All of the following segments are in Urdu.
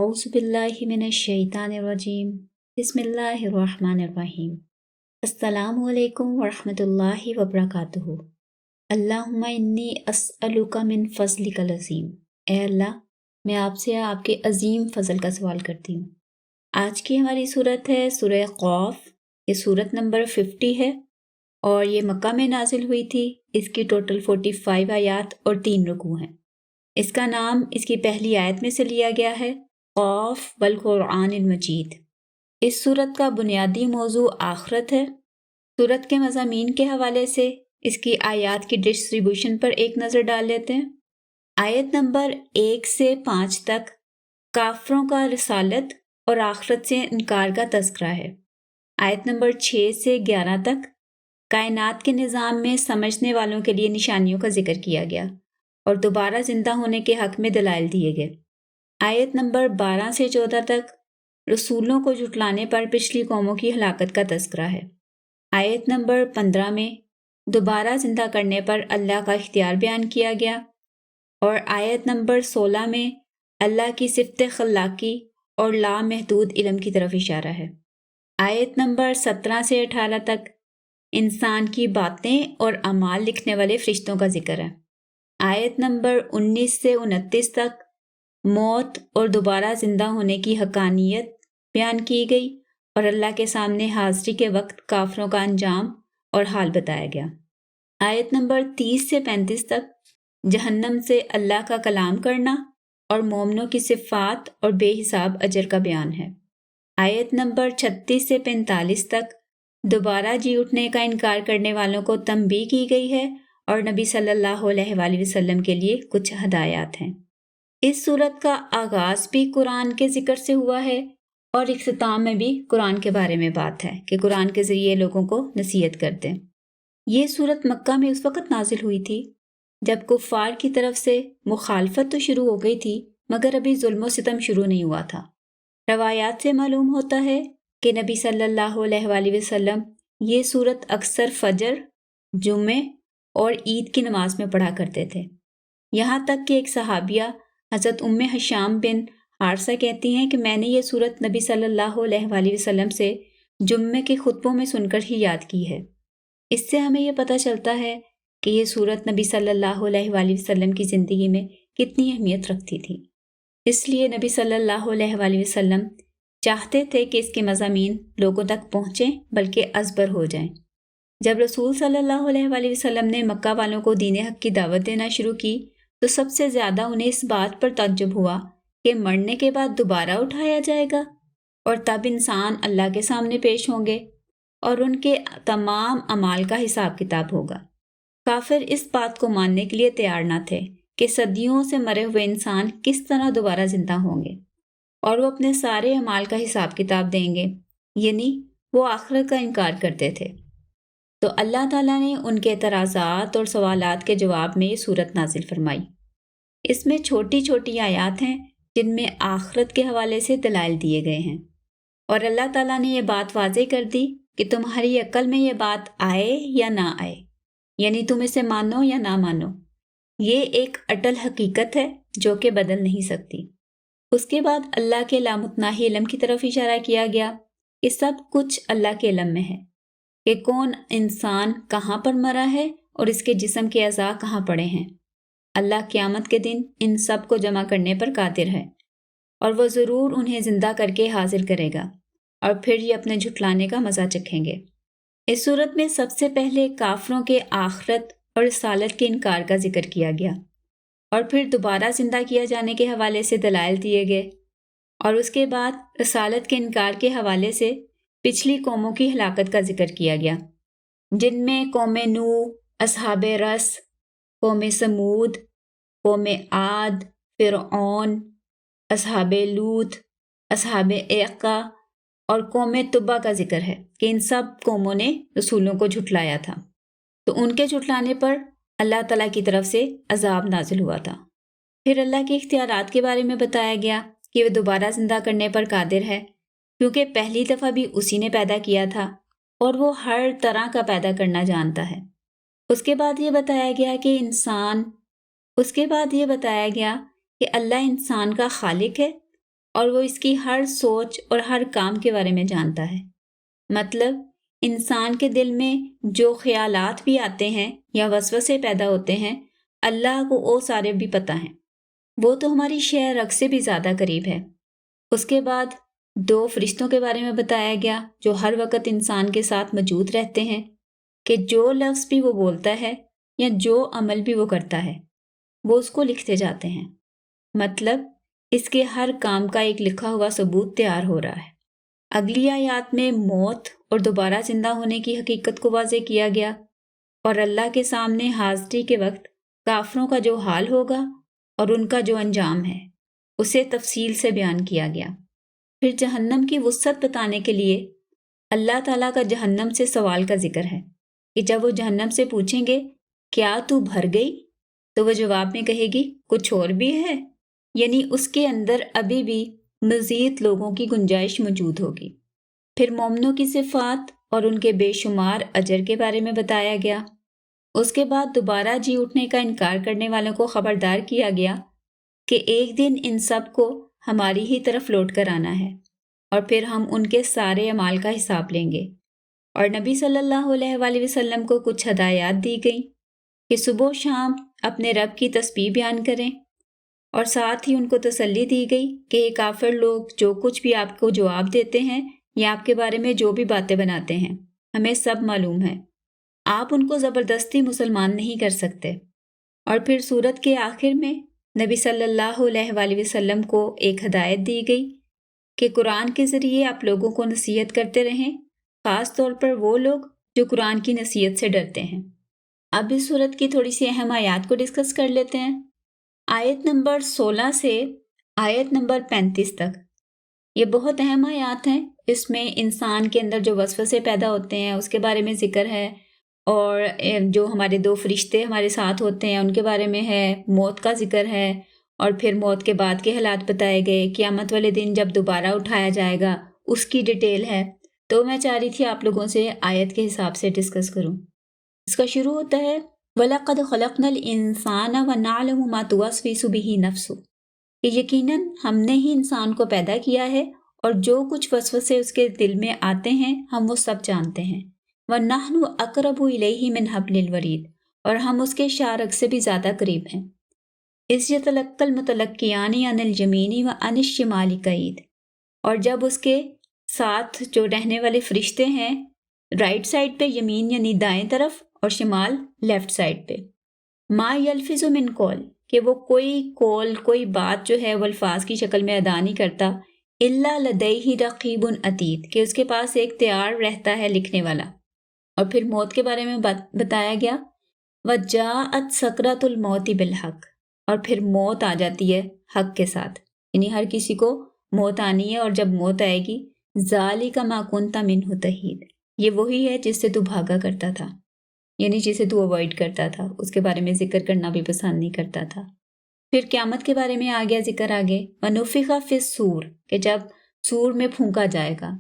اعوذ باللہ من الشیطان الرجیم بسم اللہ الرحمن الرحیم۔ السلام علیکم ورحمۃ اللہ وبرکاتہ۔ اللہم انی اسألک من فضلک العظیم۔ اے اللہ، میں آپ سے آپ کے عظیم فضل کا سوال کرتی ہوں۔ آج کی ہماری صورت ہے سورہ قاف۔ یہ صورت نمبر 50 ہے اور یہ مکہ میں نازل ہوئی تھی۔ اس کی ٹوٹل 45 آیات اور 3 رکوع ہیں۔ اس کا نام اس کی پہلی آیت میں سے لیا گیا ہے، قاف والقرآن المجید۔ اس صورت کا بنیادی موضوع آخرت ہے۔ صورت کے مضامین کے حوالے سے اس کی آیات کی ڈسٹریبیوشن پر ایک نظر ڈال لیتے ہیں۔ آیت نمبر 1 سے 5 تک کافروں کا رسالت اور آخرت سے انکار کا تذکرہ ہے۔ آیت نمبر 6 سے 11 تک کائنات کے نظام میں سمجھنے والوں کے لیے نشانیوں کا ذکر کیا گیا اور دوبارہ زندہ ہونے کے حق میں دلائل دیے گئے۔ آیت نمبر 12 سے 14 تک رسولوں کو جھٹلانے پر پچھلی قوموں کی ہلاکت کا تذکرہ ہے۔ آیت نمبر 15 میں دوبارہ زندہ کرنے پر اللہ کا اختیار بیان کیا گیا، اور آیت نمبر 16 میں اللہ کی صفت خلاقی اور لامحدود علم کی طرف اشارہ ہے۔ آیت نمبر 17 سے 18 تک انسان کی باتیں اور اعمال لکھنے والے فرشتوں کا ذکر ہے۔ آیت نمبر 19 سے 29 تک موت اور دوبارہ زندہ ہونے کی حقانیت بیان کی گئی اور اللہ کے سامنے حاضری کے وقت کافروں کا انجام اور حال بتایا گیا۔ آیت نمبر 30 سے 35 تک جہنم سے اللہ کا کلام کرنا اور مومنوں کی صفات اور بے حساب اجر کا بیان ہے۔ آیت نمبر 36 سے 45 تک دوبارہ جی اٹھنے کا انکار کرنے والوں کو تنبیہ کی گئی ہے اور نبی صلی اللہ علیہ وآلہ وسلم کے لیے کچھ ہدایات ہیں۔ اس صورت کا آغاز بھی قرآن کے ذکر سے ہوا ہے اور اختتام میں بھی قرآن کے بارے میں بات ہے کہ قرآن کے ذریعے لوگوں کو نصیحت کرتے ہیں۔ یہ صورت مکہ میں اس وقت نازل ہوئی تھی جب کفار کی طرف سے مخالفت تو شروع ہو گئی تھی، مگر ابھی ظلم و ستم شروع نہیں ہوا تھا۔ روایات سے معلوم ہوتا ہے کہ نبی صلی اللہ علیہ وآلہ وسلم یہ صورت اکثر فجر، جمعے اور عید کی نماز میں پڑھا کرتے تھے۔ یہاں تک کہ ایک صحابیہ حضرت حشام بن حارثہ کہتی ہیں کہ میں نے یہ صورت نبی صلی اللہ علیہ وآلہ وسلم سے جمعے کے خطبوں میں سن کر ہی یاد کی ہے۔ اس سے ہمیں یہ پتہ چلتا ہے کہ یہ صورت نبی صلی اللہ علیہ وآلہ وسلم کی زندگی میں کتنی اہمیت رکھتی تھی۔ اس لیے نبی صلی اللہ علیہ وآلہ وسلم چاہتے تھے کہ اس کے مضامین لوگوں تک پہنچیں بلکہ ازبر ہو جائیں۔ جب رسول صلی اللہ علیہ وآلہ وسلم نے مکہ والوں کو دین حق کی دعوت دینا شروع کی تو سب سے زیادہ انہیں اس بات پر تعجب ہوا کہ مرنے کے بعد دوبارہ اٹھایا جائے گا اور تب انسان اللہ کے سامنے پیش ہوں گے اور ان کے تمام اعمال کا حساب کتاب ہوگا۔ کافر اس بات کو ماننے کے لیے تیار نہ تھے کہ صدیوں سے مرے ہوئے انسان کس طرح دوبارہ زندہ ہوں گے اور وہ اپنے سارے اعمال کا حساب کتاب دیں گے، یعنی وہ آخرت کا انکار کرتے تھے۔ تو اللہ تعالیٰ نے ان کے اعتراضات اور سوالات کے جواب میں یہ صورت نازل فرمائی۔ اس میں چھوٹی چھوٹی آیات ہیں جن میں آخرت کے حوالے سے دلائل دیے گئے ہیں، اور اللہ تعالیٰ نے یہ بات واضح کر دی کہ تمہاری عقل میں یہ بات آئے یا نہ آئے، یعنی تم اسے مانو یا نہ مانو، یہ ایک اٹل حقیقت ہے جو کہ بدل نہیں سکتی۔ اس کے بعد اللہ کے لامتناہی علم کی طرف اشارہ کیا گیا کہ سب کچھ اللہ کے علم میں ہے کہ کون انسان کہاں پر مرا ہے اور اس کے جسم کے اعضاء کہاں پڑے ہیں۔ اللہ قیامت کے دن ان سب کو جمع کرنے پر قادر ہے اور وہ ضرور انہیں زندہ کر کے حاضر کرے گا، اور پھر یہ اپنے جھٹلانے کا مزہ چکھیں گے۔ اس صورت میں سب سے پہلے کافروں کے آخرت اور رسالت کے انکار کا ذکر کیا گیا، اور پھر دوبارہ زندہ کیا جانے کے حوالے سے دلائل دیے گئے، اور اس کے بعد رسالت کے انکار کے حوالے سے پچھلی قوموں کی ہلاکت کا ذکر کیا گیا، جن میں قوم نوح، اصحاب رس، قوم سمود، قوم عاد، فرعون، اصحاب لوط، اصحاب ایقا اور قوم تبع کا ذکر ہے کہ ان سب قوموں نے رسولوں کو جھٹلایا تھا، تو ان کے جھٹلانے پر اللہ تعالیٰ کی طرف سے عذاب نازل ہوا تھا۔ پھر اللہ کے اختیارات کے بارے میں بتایا گیا کہ وہ دوبارہ زندہ کرنے پر قادر ہے، کیونکہ پہلی دفعہ بھی اسی نے پیدا کیا تھا اور وہ ہر طرح کا پیدا کرنا جانتا ہے۔ اس کے بعد یہ بتایا گیا کہ اللہ انسان کا خالق ہے اور وہ اس کی ہر سوچ اور ہر کام کے بارے میں جانتا ہے۔ مطلب انسان کے دل میں جو خیالات بھی آتے ہیں یا وسوسے پیدا ہوتے ہیں، اللہ کو وہ سارے بھی پتہ ہیں۔ وہ تو ہماری شے رگ سے بھی زیادہ قریب ہے۔ اس کے بعد 2 فرشتوں کے بارے میں بتایا گیا جو ہر وقت انسان کے ساتھ موجود رہتے ہیں، کہ جو لفظ بھی وہ بولتا ہے یا جو عمل بھی وہ کرتا ہے وہ اس کو لکھتے جاتے ہیں۔ مطلب اس کے ہر کام کا ایک لکھا ہوا ثبوت تیار ہو رہا ہے۔ اگلی آیات میں موت اور دوبارہ زندہ ہونے کی حقیقت کو واضح کیا گیا، اور اللہ کے سامنے حاضری کے وقت کافروں کا جو حال ہوگا اور ان کا جو انجام ہے اسے تفصیل سے بیان کیا گیا۔ پھر جہنم کی وسعت بتانے کے لیے اللہ تعالیٰ کا جہنم سے سوال کا ذکر ہے کہ جب وہ جہنم سے پوچھیں گے کیا تو بھر گئی، تو وہ جواب میں کہے گی کچھ اور بھی ہے، یعنی اس کے اندر ابھی بھی مزید لوگوں کی گنجائش موجود ہوگی۔ پھر مومنوں کی صفات اور ان کے بے شمار اجر کے بارے میں بتایا گیا۔ اس کے بعد دوبارہ جی اٹھنے کا انکار کرنے والوں کو خبردار کیا گیا کہ ایک دن ان سب کو ہماری ہی طرف لوٹ کر آنا ہے، اور پھر ہم ان کے سارے اعمال کا حساب لیں گے۔ اور نبی صلی اللہ علیہ وآلہ وسلم کو کچھ ہدایات دی گئیں کہ صبح و شام اپنے رب کی تسبیح بیان کریں، اور ساتھ ہی ان کو تسلی دی گئی کہ یہ کافر لوگ جو کچھ بھی آپ کو جواب دیتے ہیں یا آپ کے بارے میں جو بھی باتیں بناتے ہیں ہمیں سب معلوم ہے، آپ ان کو زبردستی مسلمان نہیں کر سکتے۔ اور پھر سورت کے آخر میں نبی صلی اللہ علیہ وآلہ وسلم کو ایک ہدایت دی گئی کہ قرآن کے ذریعے آپ لوگوں کو نصیحت کرتے رہیں، خاص طور پر وہ لوگ جو قرآن کی نصیحت سے ڈرتے ہیں۔ اب اس سورت کی تھوڑی سی اہم آیات کو ڈسکس کر لیتے ہیں۔ آیت نمبر 16 سے آیت نمبر 35 تک یہ بہت اہم آیات ہیں۔ اس میں انسان کے اندر جو وسوسے پیدا ہوتے ہیں اس کے بارے میں ذکر ہے، اور جو ہمارے 2 فرشتے ہمارے ساتھ ہوتے ہیں ان کے بارے میں ہے، موت کا ذکر ہے، اور پھر موت کے بعد کے حالات بتائے گئے، قیامت والے دن جب دوبارہ اٹھایا جائے گا اس کی ڈیٹیل ہے۔ تو میں چاہ رہی تھی آپ لوگوں سے آیت کے حساب سے ڈسکس کروں۔ اس کا شروع ہوتا ہے وَلَقَدْ خَلَقْنَا الْإِنسَانَ وَنَعْلَمُ مَا تُوَسْوِسُ بِهِ نَفْسُهُ، کہ یقیناً ہم نے ہی انسان کو پیدا کیا ہے اور جو کچھ وسوسے اس کے دل میں آتے ہیں ہم وہ سب جانتے ہیں۔ وَنَحْنُ أَقْرَبُ إِلَيْهِ مِنْ حَبْلِ الْوَرِيدِ، اور ہم اس کے شارک سے بھی زیادہ قریب ہیں۔ إِذْ يَتَلَقَّى الْمُتَلَقِّيَانِ عَنِ الْيَمِينِ وَعَنِ الشِّمَالِ قَعِيدٌ، اور جب اس کے ساتھ جو رہنے والے فرشتے ہیں رائٹ سائڈ پہ، یمین یعنی دائیں طرف، اور شمال لیفٹ سائڈ پہ۔ ما یلفظ من قول، کہ وہ کوئی بات جو ہے وہ الفاظ کی شکل میں ادا نہیں کرتا، الا لدیہ رقیب عتید، کہ اس کے پاس ایک تیار رہتا ہے لکھنے والا۔ اور پھر موت کے بارے میں بتایا گیا وجاءت سکرۃ الموت بالحق، اور پھر موت آ جاتی ہے حق کے ساتھ، یعنی ہر کسی کو موت آنی ہے، اور جب موت آئے گی ذالک ما کنت منہ تحید، یہ وہی ہے جس سے تو بھاگا کرتا تھا، یعنی جسے تو اوائڈ کرتا تھا، اس کے بارے میں ذکر کرنا بھی پسند نہیں کرتا تھا۔ پھر قیامت کے بارے میں آ گیا ذکر آگے وَنُفِخَ فِي الصُّورِ، کہ جب سور میں پھونکا جائے گا،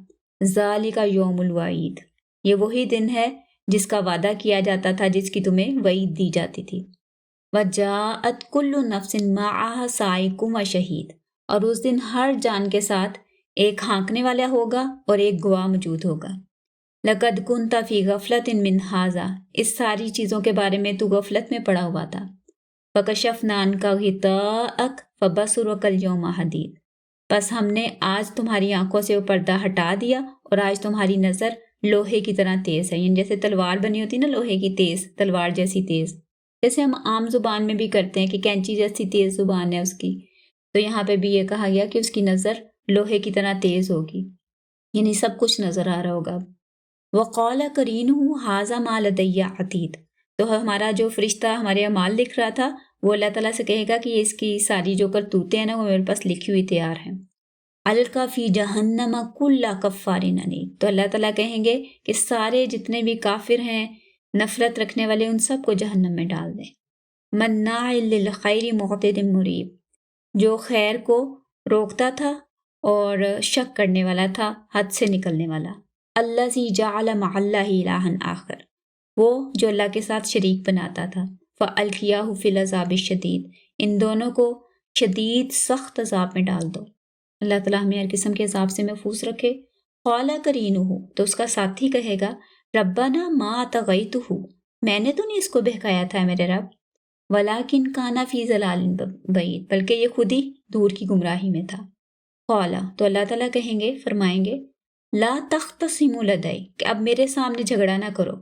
ذَلِكَ يَوْمُ الْوَعِيدِ، یہ وہی دن ہے جس کا وعدہ کیا جاتا تھا، جس کی تمہیں وعید دی جاتی تھی۔ وَجَاءَتْ كُلُّ نَفْسٍ مَعَهَا سَائِقٌ وَشَهِيدٌ، اور اس دن ہر جان کے ساتھ ایک ہانکنے والا ہوگا اور ایک گواہ موجود ہوگا۔ لَقَدْ كُنْتَ فِي غَفْلَةٍ مِّنْ هَٰذَا، اس ساری چیزوں کے بارے میں تو غفلت میں پڑا ہوا تھا۔ فَكَشَفْنَا عَنْكَ غِطَاءَكَ فَبَصَرُكَ الْيَوْمَ حَدِيدٌ، بس ہم نے آج تمہاری آنکھوں سے وہ پردہ ہٹا دیا، اور آج تمہاری نظر لوہے کی طرح تیز ہے، یعنی جیسے تلوار بنی ہوتی نا لوہے کی تیز، تلوار جیسی تیز، جیسے ہم عام زبان میں بھی کرتے ہیں کہ کینچی جیسی تیز زبان ہے اس کی، تو یہاں پہ بھی یہ کہا گیا کہ اس کی نظر لوہے کی طرح تیز ہوگی، یعنی سب کچھ نظر آ رہا ہوگا۔ وَقَالَ قَرِينُهُ هَٰذَا مَا لَدَيَّ عَتِيدٌ، تو ہمارا جو فرشتہ ہمارے اعمال لکھ رہا تھا وہ اللہ تعالیٰ سے کہے گا کہ یہ اس کی ساری جو کرتوتیں ہیں نا وہ میرے پاس لکھی ہوئی تیار ہیں۔ القیٰ فی جہنم کل کفار عنید، تو اللہ تعالیٰ کہیں گے کہ سارے جتنے بھی کافر ہیں، نفرت رکھنے والے، ان سب کو جہنم میں ڈال دیں۔ مناع للخیر معتد مریب، جو خیر کو روکتا تھا اور شک کرنے والا تھا، حد سے نکلنے والا۔ الذی جعل مع اللہ الہا آخر، وہ جو اللہ کے ساتھ شریک بناتا تھا۔ فَأَلْقِیَاهُ فِی الْعَذَابِ الشَّدِیدِ، ان دونوں کو شدید سخت عذاب میں ڈال دو۔ اللہ تعالیٰ ہمیں ہر قسم کے عذاب سے محفوظ رکھے۔ قال قرینہ، تو اس کا ساتھی کہے گا ربنا ما طغیتہ، میں نے تو نہیں اس کو بہکایا تھا میرے رب، ولیکن کانا فی ضلال بعید، بلکہ یہ خود ہی دور کی گمراہی میں تھا۔ قال، تو اللہ تعالیٰ کہیں گے، فرمائیں گے لا تختصموا لدی، کہ اب میرے سامنے جھگڑا نہ کرو،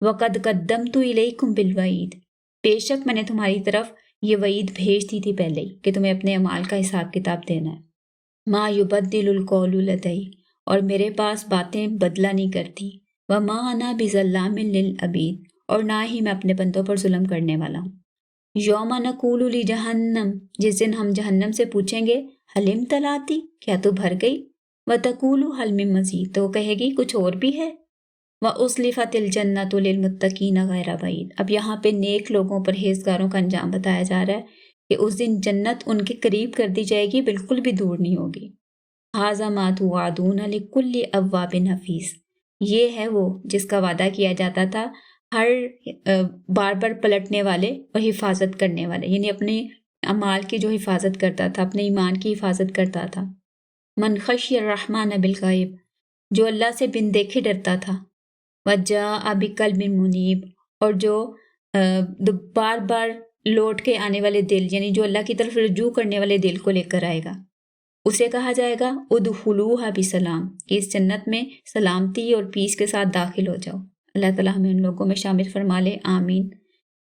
وقد قدمت الیکم بالوعید، بے شک میں نے تمہاری طرف یہ وعید بھیج دی تھی پہلے ہی کہ تمہیں اپنے اعمال کا حساب کتاب دینا ہے۔ ما یبدل القول لدی، اور میرے پاس باتیں بدلہ نہیں کرتی، وما انا بظلام للعبید، اور نہ ہی میں اپنے بندوں پر ظلم کرنے والا ہوں۔ یوم نقول لجہنم، جس دن ہم جہنم سے پوچھیں گے حل امتلاتی، کیا تو بھر گئی، وتقول حل من مزید، تو وہ کہے گی کچھ اور بھی ہے، وَأُزْلِفَتِ الْجَنَّةُ لِلْمُتَّقِينَ غَيْرَ بَعِيدٍ، اب یہاں پہ نیک لوگوں پرہیزگاروں کا انجام بتایا جا رہا ہے کہ اس دن جنت ان کے قریب کر دی جائے گی، بالکل بھی دور نہیں ہوگی۔ هَذَا مَا تُوعَدُونَ لِكُلِّ أَوَّابٍ حَفِيظٍ، یہ ہے وہ جس کا وعدہ کیا جاتا تھا ہر بار بار پلٹنے والے اور حفاظت کرنے والے، یعنی اپنے اعمال کی جو حفاظت کرتا تھا، اپنے ایمان کی حفاظت کرتا تھا۔ من خشی الرحمن بالغیب، جو اللہ سے بن دیکھے ڈرتا تھا، وجاء بقلب منیب، اور جو بار بار لوٹ کے آنے والے دل، یعنی جو اللہ کی طرف رجوع کرنے والے دل کو لے کر آئے گا، اسے کہا جائے گا ادخلوها بسلام، کہ اس جنت میں سلامتی اور پیس کے ساتھ داخل ہو جاؤ۔ اللہ تعالیٰ ہمیں ان لوگوں میں شامل فرما لے، آمین۔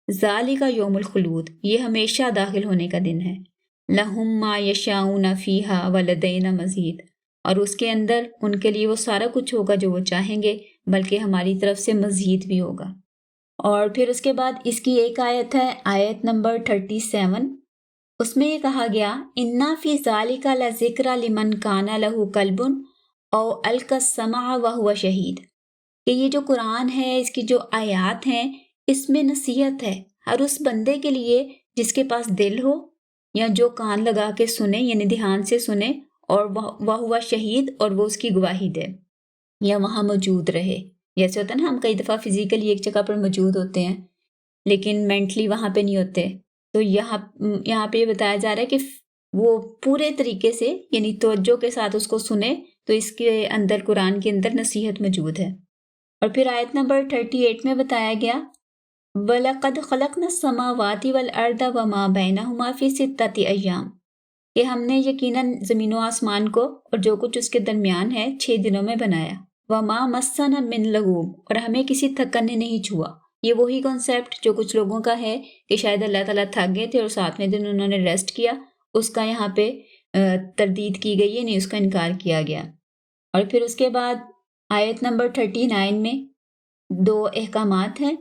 ذالک یوم الخلود، یہ ہمیشہ داخل ہونے کا دن ہے۔ لہم ما یشاؤون فیہا ولدینا مزید، اور اس کے اندر ان کے لیے وہ سارا کچھ ہوگا جو وہ چاہیں گے، بلکہ ہماری طرف سے مزید بھی ہوگا۔ اور پھر اس کے بعد اس کی ایک آیت ہے، آیت نمبر 37، اس میں یہ کہا گیا انا فی ذالک لذکر لمن کان لہ قلب او القی السمع وہو شہید، کہ یہ جو قرآن ہے، اس کی جو آیات ہیں، اس میں نصیحت ہے ہر اس بندے کے لیے جس کے پاس دل ہو یا جو کان لگا کے سنے، یعنی دھیان سے سنے، اور وہ ہوا شہید، اور وہ اس کی گواہی دے یا وہاں موجود رہے۔ جیسے ہوتا ہے نا، ہم کئی دفعہ فزیکلی ایک جگہ پر موجود ہوتے ہیں لیکن مینٹلی وہاں پہ نہیں ہوتے، تو یہاں پہ یہ بتایا جا رہا ہے کہ وہ پورے طریقے سے، یعنی توجہ کے ساتھ اس کو سنے، تو اس کے اندر، قرآن کے اندر نصیحت موجود ہے۔ اور پھر آیت نمبر 38 میں بتایا گیا وَلَقَدْ خَلَقْنَا السَّمَاوَاتِ وَالْأَرْضَ وَمَا بَيْنَهُمَا فِي سِتَّةِ أَيَّامٍ، کہ ہم نے یقیناً زمین و آسمان کو اور جو کچھ اس کے درمیان ہے 6 دنوں میں بنایا۔ وَمَا مَسَّنَا مِن لُغُوبٍ، اور ہمیں کسی تھکن نے نہیں چھوا۔ یہ وہی کانسیپٹ جو کچھ لوگوں کا ہے کہ شاید اللہ تعالیٰ تھک گئے تھے اور 7ویں دن انہوں نے ریسٹ کیا، اس کا یہاں پہ تردید کی گئی ہے، نہیں اس کا انکار کیا گیا۔ اور پھر اس کے بعد آیت نمبر 39 میں 2 احکامات ہیں۔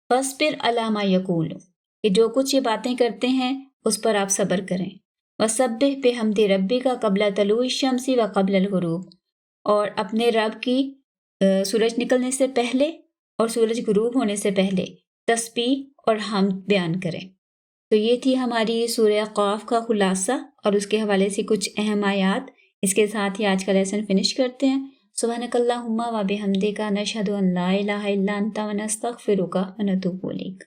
فَاصْبِرْ عَلَىٰ مَا يَقُولُونَ، کہ جو کچھ یہ باتیں کرتے ہیں اس پر آپ صبر کریں۔ وَسَبِّحْ بِحَمْدِ رَبِّكَ قَبْلَ طُلُوعِ الشَّمْسِ وَقَبْلَ الْغُرُوبِ، اور اپنے رب کی سورج نکلنے سے پہلے اور سورج غروب ہونے سے پہلے تسبیح اور حمد بیان کریں۔ تو یہ تھی ہماری سورہ قاف کا خلاصہ اور اس کے حوالے سے کچھ اہم آیات۔ اس کے ساتھ ہی آج کا لیسن فنش کرتے ہیں۔ سبحانک اللہم و بحمدک، نشہد ان لا الہ الا انت، ونستغفرک ونتوب الیک۔